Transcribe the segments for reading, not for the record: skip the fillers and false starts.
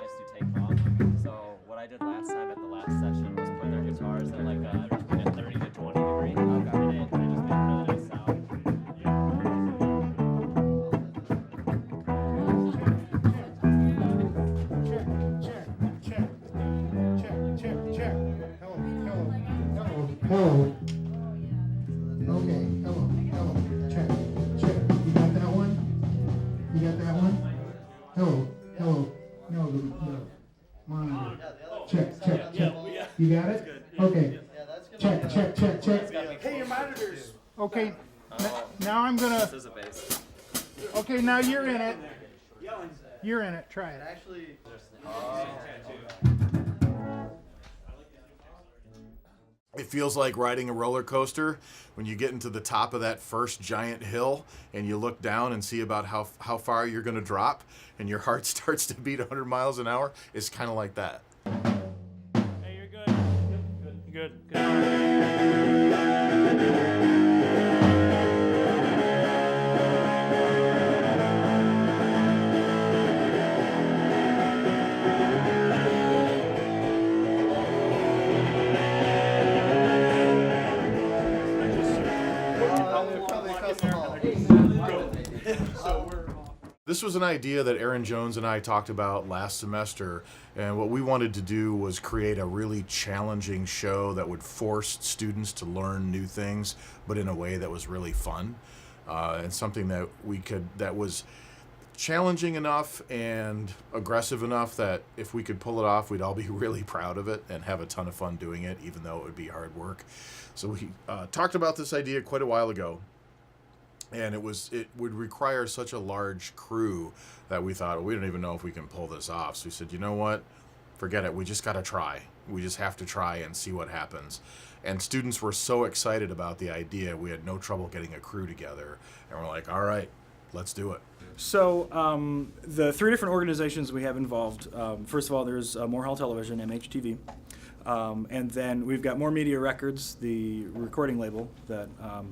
guys to take off. So what I did last time at the last session was put their guitars at like a 30 to 20 degree. And it just made a really nice sound. Check. Hello. Okay, hello. Check. You got that one? Hello. No. Monitor. Check. You got it? Okay. Check. Hey, your monitors. Okay, now I'm gonna, This is a bass. okay, now you're in it. You're in it, try it. It feels like riding a roller coaster when you get into the top of that first giant hill and you look down and see about how far you're going to drop and your heart starts to beat 100 miles an hour. It's kind of like that. Hey, you're good. Good. This was an idea that Aaron Jones and I talked about last semester, and what we wanted to do was create a really challenging show that would force students to learn new things, but in a way that was really fun, and something that that was challenging enough and aggressive enough that if we could pull it off, we'd all be really proud of it and have a ton of fun doing it, even though it would be hard work. So we talked about this idea quite a while ago. And it would require such a large crew that we thought, well, we don't even know if we can pull this off. So we said, you know what? Forget it. We just got to try. We just have to try and see what happens. And students were so excited about the idea, we had no trouble getting a crew together. And we're like, all right, let's do it. So the three different organizations we have involved, first of all, there's Moorhall Television, MHTV. And then we've got More Media Records, the recording label that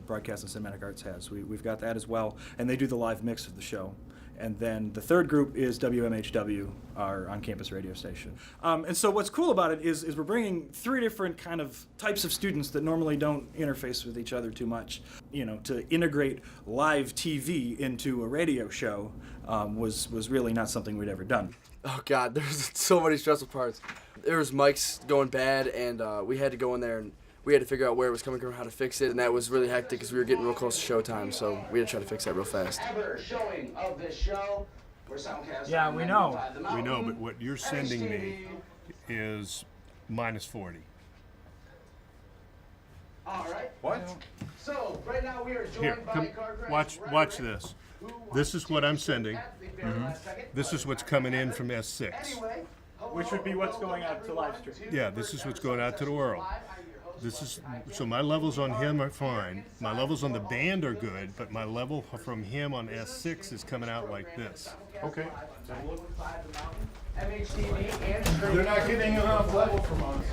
Broadcast and Cinematic Arts has. We've got that as well, and they do the live mix of the show. And then the third group is WMHW, our on-campus radio station. And so what's cool about it is we're bringing three different kind of types of students that normally don't interface with each other too much. You know, to integrate live TV into a radio show was really not something we'd ever done. Oh God, there's so many stressful parts. There was mics going bad, and we had to go in there and we had to figure out where it was coming from, how to fix it, and that was really hectic because we were getting real close to showtime, so we had to try to fix that real fast. Yeah, we know. We know, but what you're sending me is minus 40. All right. What? So right now we are Here, joined by come, car crash watch driver this. who This is what I'm sending. at the very last second. This is what's coming in from S6. Anyway, hello, Which would be what's going out to live everyone, stream. to Yeah, this is what's going out to the world. Live. I'm your host, This is so my levels on him are fine. My levels on the band are good, but my level from him on S6 is coming out like this. Okay. MHTV and They're not getting enough level from us.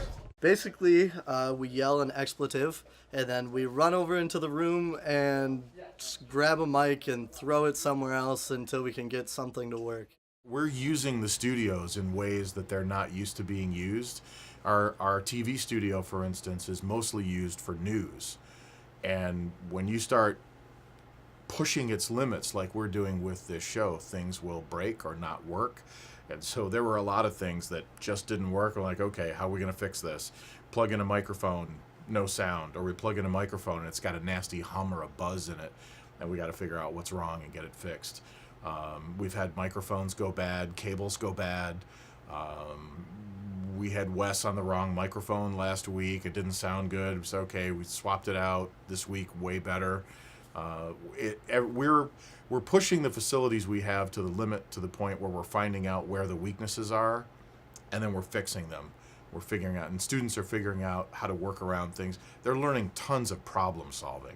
Basically, we yell an expletive, and then we run over into the room and just grab a mic and throw it somewhere else until we can get something to work. We're using the studios in ways that they're not used to being used. Our TV studio, for instance, is mostly used for news. And when you start pushing its limits like we're doing with this show, things will break or not work. And so there were a lot of things that just didn't work. We're like, okay, how are we going to fix this? Plug in a microphone, no sound. Or we plug in a microphone and it's got a nasty hum or a buzz in it. And we got to figure out what's wrong and get it fixed. We've had microphones go bad, cables go bad. We had Wes on the wrong microphone last week. It didn't sound good. It was okay. We swapped it out this week, way better. We're pushing the facilities we have to the limit, to the point where we're finding out where the weaknesses are, and then we're fixing them. We're figuring out, and students are figuring out how to work around things. They're learning tons of problem solving,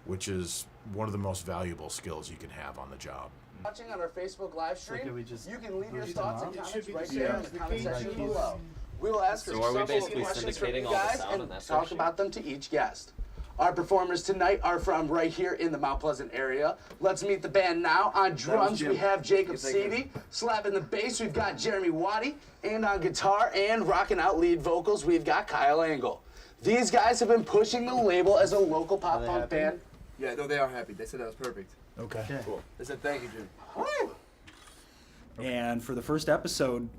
which is one of the most valuable skills you can have on the job. watching on our Facebook live stream, you can leave your thoughts and comments right the there same in as the the comment case. section below. We will ask So are we several basically questions from syndicating you all the guys sound in and that talk section? about them to each guest. Our performers tonight are from right here in the Mount Pleasant area. Let's meet the band now. On drums, we have Jacob Seavey. Slapping the bass, we've got Jeremy Waddy. And on guitar and rocking out lead vocals, we've got Kyle Angle. These guys have been pushing the label as a local pop punk band. Yeah, no, they are happy. They said that was perfect. Okay. Cool. They said thank you, Jim. Woo! And for the first episode,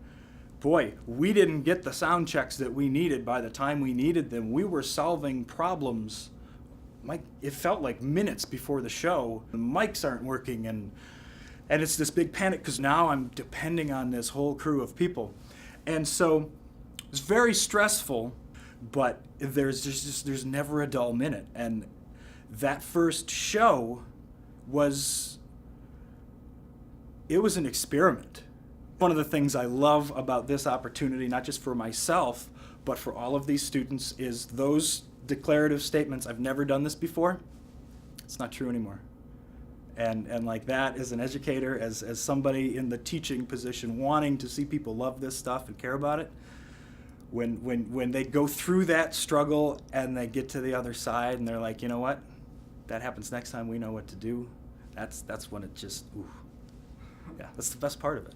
boy, we didn't get the sound checks that we needed by the time we needed them. We were solving problems. It felt like minutes before the show. The mics aren't working, and it's this big panic because now I'm depending on this whole crew of people. And so it's very stressful, but there's never a dull minute. And that first show was an experiment. One of the things I love about this opportunity, not just for myself, but for all of these students, is those declarative statements. I've never done this before. It's not true anymore. And like that, as an educator, as somebody in the teaching position, wanting to see people love this stuff and care about it, when they go through that struggle and they get to the other side and they're like, you know what, that happens next time, we know what to do. That's when it just, ooh. Yeah, that's the best part of it.